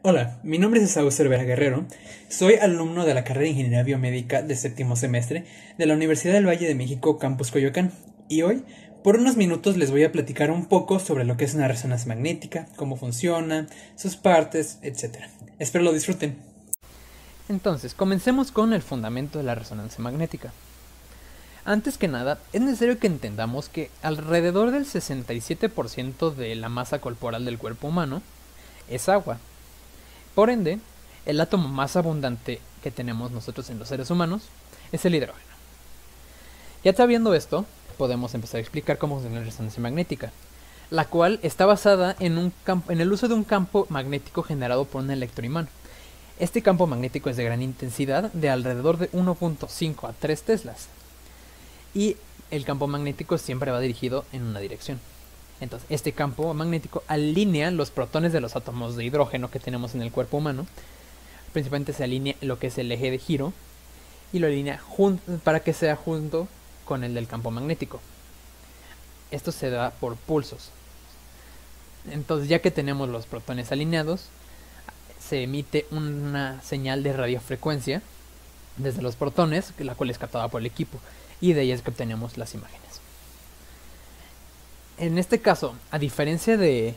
Hola, mi nombre es Esaú Cervera Guerrero, soy alumno de la carrera de Ingeniería Biomédica de séptimo semestre de la Universidad del Valle de México, Campus Coyoacán, y hoy, por unos minutos, les voy a platicar un poco sobre lo que es una resonancia magnética, cómo funciona, sus partes, etc. Espero lo disfruten. Entonces, comencemos con el fundamento de la resonancia magnética. Antes que nada, es necesario que entendamos que alrededor del 67% de la masa corporal del cuerpo humano es agua. Por ende, el átomo más abundante que tenemos nosotros en los seres humanos es el hidrógeno. Ya sabiendo esto, podemos empezar a explicar cómo funciona la resonancia magnética, la cual está basada en el uso de un campo magnético generado por un electroimán. Este campo magnético es de gran intensidad, de alrededor de 1.5 a 3 teslas. Y el campo magnético siempre va dirigido en una dirección. Entonces, este campo magnético alinea los protones de los átomos de hidrógeno que tenemos en el cuerpo humano. Principalmente se alinea lo que es el eje de giro y lo alinea para que sea junto con el del campo magnético. Esto se da por pulsos. Entonces, ya que tenemos los protones alineados, se emite una señal de radiofrecuencia desde los protones, la cual es captada por el equipo, y de ahí es que obtenemos las imágenes. En este caso, a diferencia de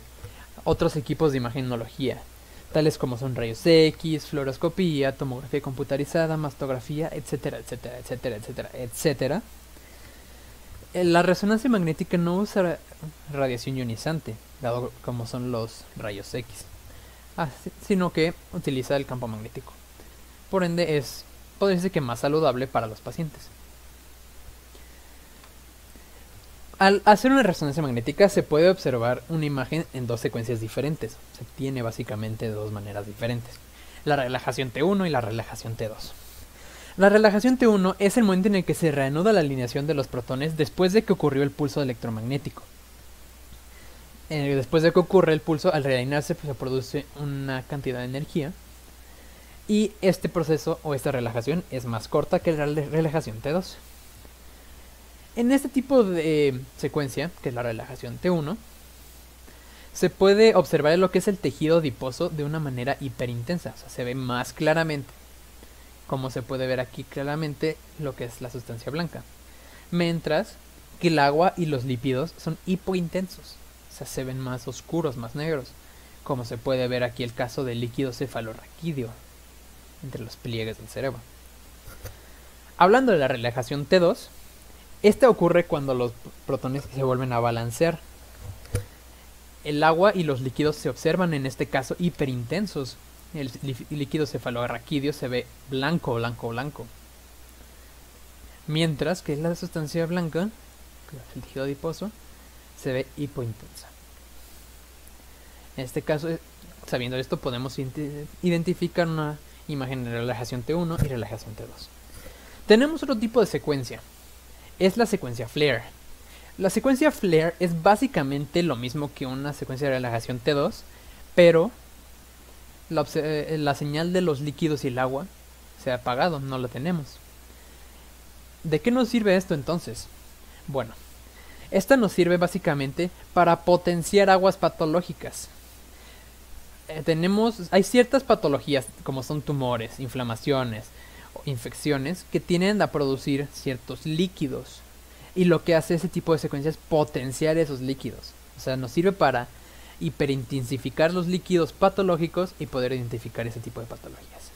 otros equipos de imagenología, tales como son rayos X, fluoroscopía, tomografía computarizada, mastografía, etcétera, etcétera, etcétera, etcétera, etcétera, la resonancia magnética no usa radiación ionizante, dado como son los rayos X, sino que utiliza el campo magnético. Por ende, podría decirse que más saludable para los pacientes. Al hacer una resonancia magnética se puede observar una imagen en dos secuencias diferentes. Se tiene básicamente de dos maneras diferentes: la relajación T1 y la relajación T2. La relajación T1 es el momento en el que se reanuda la alineación de los protones después de que ocurrió el pulso electromagnético. Después de que ocurre el pulso, al realinearse se produce una cantidad de energía, y este proceso o esta relajación es más corta que la relajación T2. En este tipo de secuencia, que es la relajación T1, se puede observar lo que es el tejido adiposo de una manera hiperintensa, o sea, se ve más claramente, como se puede ver aquí claramente lo que es la sustancia blanca, mientras que el agua y los lípidos son hipointensos, o sea, se ven más oscuros, más negros, como se puede ver aquí el caso del líquido cefalorraquídeo entre los pliegues del cerebro. Hablando de la relajación T2, esta ocurre cuando los protones se vuelven a balancear. El agua y los líquidos se observan en este caso hiperintensos. El líquido cefalorraquídeo se ve blanco, blanco, blanco. Mientras que la sustancia blanca, el tejido adiposo, se ve hipointensa. En este caso, sabiendo esto, podemos identificar una imagen de relajación T1 y relajación T2. Tenemos otro tipo de secuencia. Es la secuencia Flare. La secuencia Flare es básicamente lo mismo que una secuencia de relajación T2, pero la señal de los líquidos y el agua se ha apagado, no la tenemos. ¿De qué nos sirve esto entonces? Bueno, esta nos sirve básicamente para potenciar aguas patológicas. Hay ciertas patologías como son tumores, inflamaciones, infecciones que tienden a producir ciertos líquidos, y lo que hace ese tipo de secuencia es potenciar esos líquidos. O sea, nos sirve para hiperintensificar los líquidos patológicos y poder identificar ese tipo de patologías.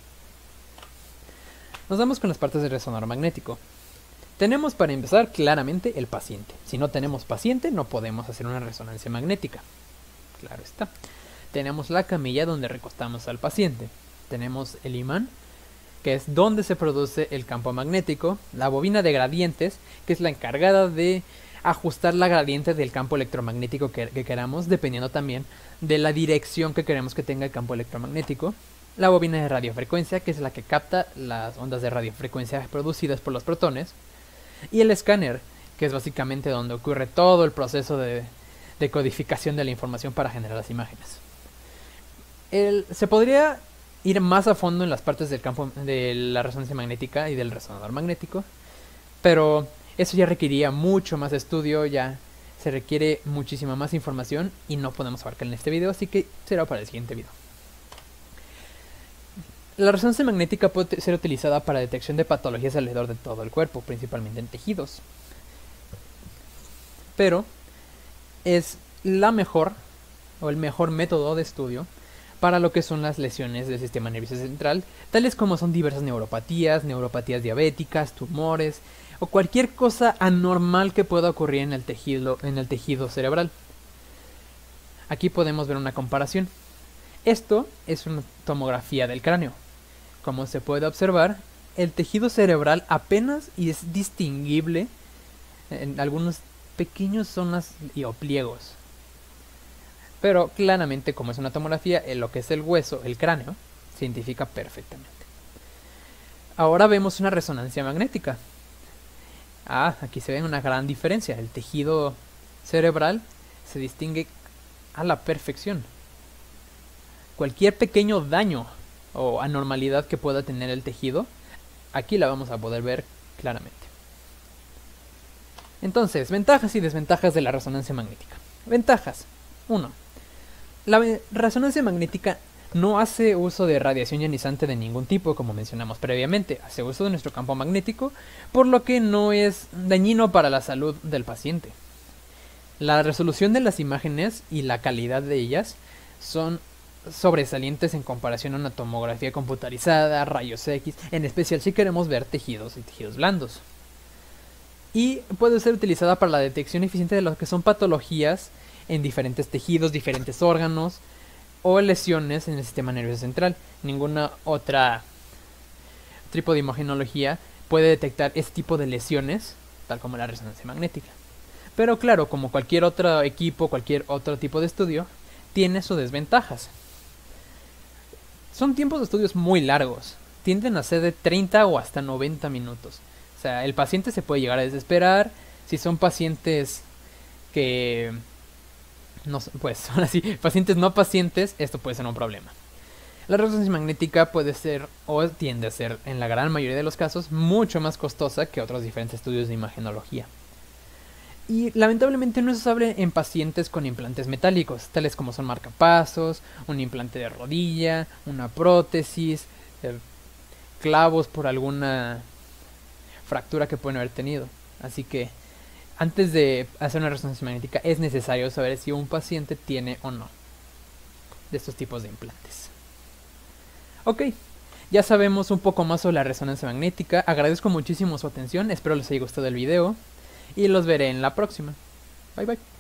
Nos vamos con las partes del resonador magnético. Tenemos para empezar claramente el paciente. Si no tenemos paciente no podemos hacer una resonancia magnética, claro está. Tenemos la camilla donde recostamos al paciente. Tenemos el imán, que es donde se produce el campo magnético, la bobina de gradientes, que es la encargada de ajustar la gradiente del campo electromagnético que queramos, dependiendo también de la dirección que queremos que tenga el campo electromagnético, la bobina de radiofrecuencia, que es la que capta las ondas de radiofrecuencia producidas por los protones, y el escáner, que es básicamente donde ocurre todo el proceso de codificación de la información para generar las imágenes. Se podría ir más a fondo en las partes del campo de la resonancia magnética y del resonador magnético, pero eso ya requeriría mucho más estudio, ya se requiere muchísima más información y no podemos abarcar en este video, así que será para el siguiente video. La resonancia magnética puede ser utilizada para detección de patologías alrededor de todo el cuerpo, principalmente en tejidos. Pero es la mejor o el mejor método de estudio para lo que son las lesiones del sistema nervioso central, tales como son diversas neuropatías, neuropatías diabéticas, tumores o cualquier cosa anormal que pueda ocurrir en el tejido cerebral. Aquí podemos ver una comparación. Esto es una tomografía del cráneo. Como se puede observar, el tejido cerebral apenas es distinguible en algunas pequeñas zonas o pliegos. Pero claramente, como es una tomografía, lo que es el hueso, el cráneo, se identifica perfectamente. Ahora vemos una resonancia magnética. Aquí se ve una gran diferencia. El tejido cerebral se distingue a la perfección. Cualquier pequeño daño o anormalidad que pueda tener el tejido, aquí la vamos a poder ver claramente. Entonces, ventajas y desventajas de la resonancia magnética. Ventajas. 1. La resonancia magnética no hace uso de radiación ionizante de ningún tipo, como mencionamos previamente. Hace uso de nuestro campo magnético, por lo que no es dañino para la salud del paciente. La resolución de las imágenes y la calidad de ellas son sobresalientes en comparación a una tomografía computarizada, rayos X, en especial si queremos ver tejidos y tejidos blandos. Y puede ser utilizada para la detección eficiente de lo que son patologías en diferentes tejidos, diferentes órganos o lesiones en el sistema nervioso central. Ninguna otra tipo de imagenología puede detectar este tipo de lesiones, tal como la resonancia magnética. Pero claro, como cualquier otro equipo, cualquier otro tipo de estudio, tiene sus desventajas. Son tiempos de estudios muy largos, tienden a ser de 30 o hasta 90 minutos. O sea, el paciente se puede llegar a desesperar. Si son pacientes que no, pues ahora sí, pacientes no pacientes, esto puede ser un problema. La resonancia magnética puede ser, o tiende a ser, en la gran mayoría de los casos, mucho más costosa que otros diferentes estudios de imagenología. Y lamentablemente no es usable en pacientes con implantes metálicos, tales como son marcapasos, un implante de rodilla, una prótesis, clavos por alguna fractura que pueden haber tenido. Así que antes de hacer una resonancia magnética es necesario saber si un paciente tiene o no de estos tipos de implantes. Ok, ya sabemos un poco más sobre la resonancia magnética. Agradezco muchísimo su atención, espero les haya gustado el video y los veré en la próxima. Bye bye.